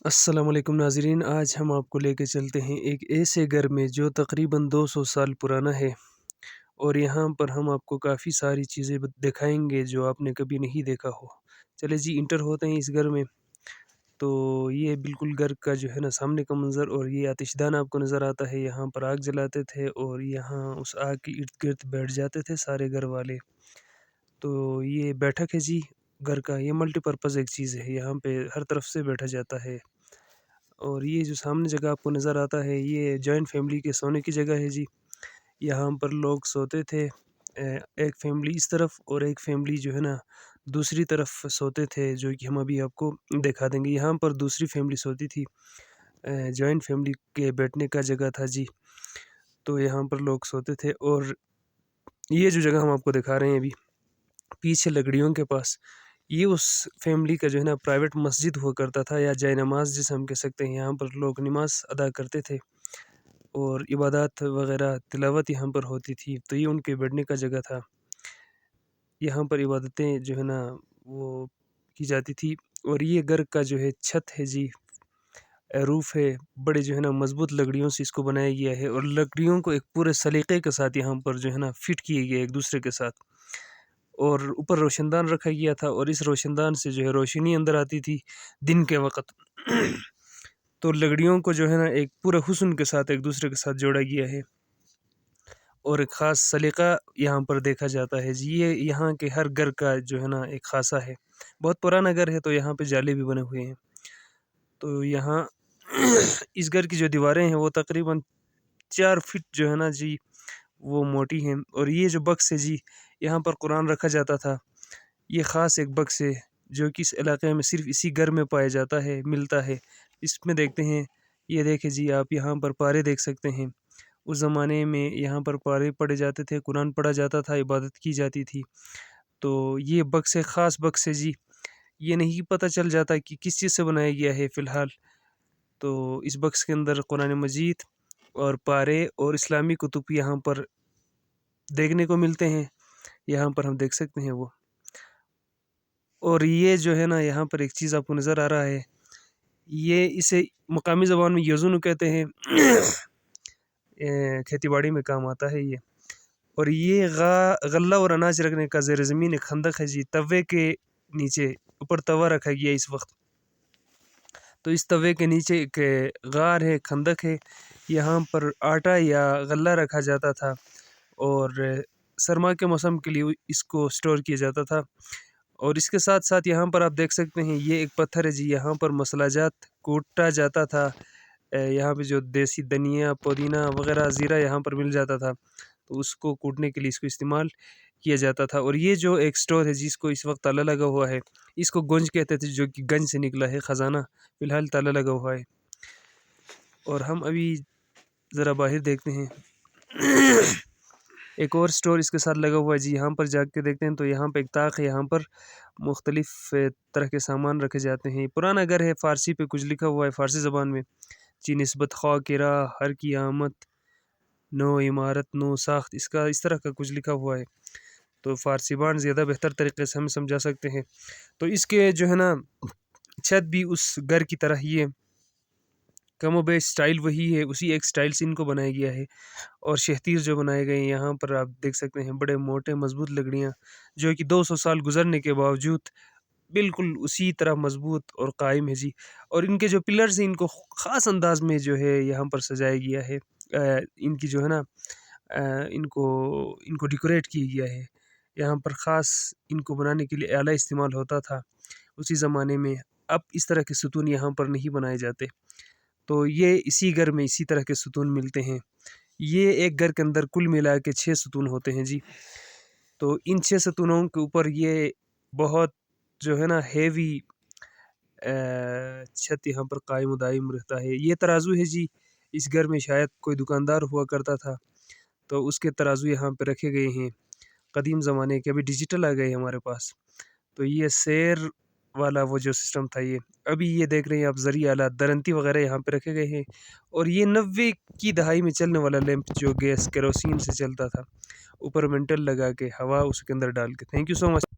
السلام علیکم ناظرین، آج ہم آپ کو لے کے چلتے ہیں ایک ایسے گھر میں جو تقریباً 200 سال پرانا ہے، اور یہاں پر ہم آپ کو کافی ساری چیزیں دکھائیں گے جو آپ نے کبھی نہیں دیکھا ہو۔ چلے جی انٹر ہوتے ہیں اس گھر میں، تو یہ بالکل گھر کا جو ہے نا سامنے کا منظر، اور یہ آتش دان آپ کو نظر آتا ہے۔ یہاں پر آگ جلاتے تھے اور یہاں اس آگ کے ارد گرد بیٹھ جاتے تھے سارے گھر والے۔ تو یہ بیٹھک ہے جی گھر کا، یہ ملٹی پرپز ایک چیز ہے، یہاں پہ ہر طرف سے بیٹھا جاتا ہے۔ اور یہ جو سامنے جگہ آپ کو نظر آتا ہے، یہ جوائنٹ فیملی کے سونے کی جگہ ہے جی۔ یہاں پر لوگ سوتے تھے، ایک فیملی اس طرف اور ایک فیملی جو ہے نا دوسری طرف سوتے تھے، جو کہ ہم ابھی آپ کو دکھا دیں گے۔ یہاں پر دوسری فیملی سوتی تھی، جوائنٹ فیملی کے بیٹھنے کا جگہ تھا جی۔ تو یہاں پر لوگ سوتے تھے، اور یہ جو جگہ ہم آپ کو دکھا رہے ہیں ابھی پیچھے لکڑیوں کے پاس، یہ اس فیملی کا جو ہے نا پرائیویٹ مسجد ہوا کرتا تھا، یا جائے نماز جسے ہم کہہ سکتے ہیں۔ یہاں پر لوگ نماز ادا کرتے تھے اور عبادات وغیرہ تلاوت یہاں پر ہوتی تھی، تو یہ ان کے بیٹھنے کا جگہ تھا۔ یہاں پر عبادتیں جو ہے نا وہ کی جاتی تھی، اور یہ گھر کا جو ہے چھت ہے جی، روف ہے، بڑے جو ہے نا مضبوط لکڑیوں سے اس کو بنایا گیا ہے، اور لکڑیوں کو ایک پورے سلیقے کے ساتھ یہاں پر جو ہے نا فٹ کیے گیا ایک دوسرے کے ساتھ، اور اوپر روشن دان رکھا گیا تھا، اور اس روشن دان سے جو ہے روشنی اندر آتی تھی دن کے وقت۔ تو لکڑیوں کو جو ہے نا ایک پورے حسن کے ساتھ ایک دوسرے کے ساتھ جوڑا گیا ہے، اور ایک خاص سلیقہ یہاں پر دیکھا جاتا ہے جی۔ یہ یہاں کے ہر گھر کا جو ہے نا ایک خاصہ ہے، بہت پرانا گھر ہے، تو یہاں پہ جالے بھی بنے ہوئے ہیں۔ تو یہاں اس گھر کی جو دیواریں ہیں وہ تقریباً 4 فٹ جو ہے نا جی وہ موٹی ہیں، اور یہ جو بکس ہے جی یہاں پر قرآن رکھا جاتا تھا۔ یہ خاص ایک بکس ہے جو کہ اس علاقے میں صرف اسی گھر میں پایا جاتا ہے، ملتا ہے۔ اس میں دیکھتے ہیں، یہ دیکھیں جی آپ یہاں پر پارے دیکھ سکتے ہیں۔ اس زمانے میں یہاں پر پارے پڑھے جاتے تھے، قرآن پڑھا جاتا تھا، عبادت کی جاتی تھی۔ تو یہ بکس ہے، خاص بکس ہے جی۔ یہ نہیں پتہ چل جاتا کہ کس چیز سے بنایا گیا ہے فی الحال۔ تو اس بکس کے اندر قرآن مجید اور پارے اور اسلامی کتب یہاں پر دیکھنے کو ملتے ہیں، یہاں پر ہم دیکھ سکتے ہیں وہ۔ اور یہ جو ہے نا یہاں پر ایک چیز آپ کو نظر آ رہا ہے، یہ اسے مقامی زبان میں یزونو کہتے ہیں، کھیتی باڑی میں کام آتا ہے یہ۔ اور یہ غلہ اور اناج رکھنے کا زیر زمین ایک خندق ہے جی، توے کے نیچے، اوپر توا رکھا گیا اس وقت، تو اس توے کے نیچے ایک غار ہے، خندق ہے، یہاں پر آٹا یا غلہ رکھا جاتا تھا، اور سرما کے موسم کے لیے اس کو سٹور کیا جاتا تھا۔ اور اس کے ساتھ ساتھ یہاں پر آپ دیکھ سکتے ہیں یہ ایک پتھر ہے جی، یہاں پر مسالہ جات کوٹا جاتا تھا۔ یہاں پہ جو دیسی دھنیا، پودینہ وغیرہ، زیرہ یہاں پر مل جاتا تھا، تو اس کو کوٹنے کے لیے اس کو استعمال کیا جاتا تھا۔ اور یہ جو ایک سٹور ہے جس کو اس وقت تالا لگا ہوا ہے، اس کو گنج کہتے تھے، جو کہ گنج سے نکلا ہے خزانہ، فی الحال تالا لگا ہوا ہے۔ اور ہم ابھی ذرا باہر دیکھتے ہیں، ایک اور سٹور اس کے ساتھ لگا ہوا ہے جی، یہاں پر جا کے دیکھتے ہیں تو یہاں پہ ایک طاق ہے، یہاں پر مختلف طرح کے سامان رکھے جاتے ہیں۔ پرانا گھر ہے، فارسی پہ کچھ لکھا ہوا ہے، فارسی زبان میں جی، نسبت خواہ کی راہ، ہر کی آمد، نو عمارت نو ساخت، اس طرح کا کچھ لکھا ہوا ہے، تو فارسی بان زیادہ بہتر طریقے سے ہم سمجھا سکتے ہیں۔ تو اس کے جو ہے نا چھت بھی اس گھر کی طرح ہی ہے، کم و بیش سٹائل وہی ہے، اسی ایک سٹائل سے ان کو بنایا گیا ہے۔ اور شہتیر جو بنائے گئے ہیں یہاں پر آپ دیکھ سکتے ہیں، بڑے موٹے مضبوط لکڑیاں، جو کہ 200 سال گزرنے کے باوجود بالکل اسی طرح مضبوط اور قائم ہے جی۔ اور ان کے جو پلرز ہیں ان کو خاص انداز میں جو ہے یہاں پر سجایا گیا ہے، ان کی جو ہے نا ان کو ڈیکوریٹ کیا گیا ہے۔ یہاں پر خاص ان کو بنانے کے لیے آلہ استعمال ہوتا تھا اسی زمانے میں، اب اس طرح کے ستون یہاں پر نہیں بنائے جاتے۔ تو یہ اسی گھر میں اسی طرح کے ستون ملتے ہیں۔ یہ ایک گھر کے اندر کل ملا کے 6 ستون ہوتے ہیں جی۔ تو ان 6 ستونوں کے اوپر یہ بہت جو ہے نا ہیوی چھت یہاں پر قائم و دائم رہتا ہے۔ یہ ترازو ہے جی، اس گھر میں شاید کوئی دکاندار ہوا کرتا تھا، تو اس کے ترازو یہاں پہ رکھے گئے ہیں قدیم زمانے کے، ابھی ڈیجیٹل آ گئے ہمارے پاس۔ تو یہ سیر والا وہ جو سسٹم تھا، یہ ابھی یہ دیکھ رہے ہیں آپ ذریعہ آلات درنتی وغیرہ یہاں پہ رکھے گئے ہیں۔ اور یہ 90 کی دہائی میں چلنے والا لیمپ جو گیس کیروسین سے چلتا تھا، اوپر مینٹل لگا کے ہوا اس کے اندر ڈال کے۔ Thank you so much.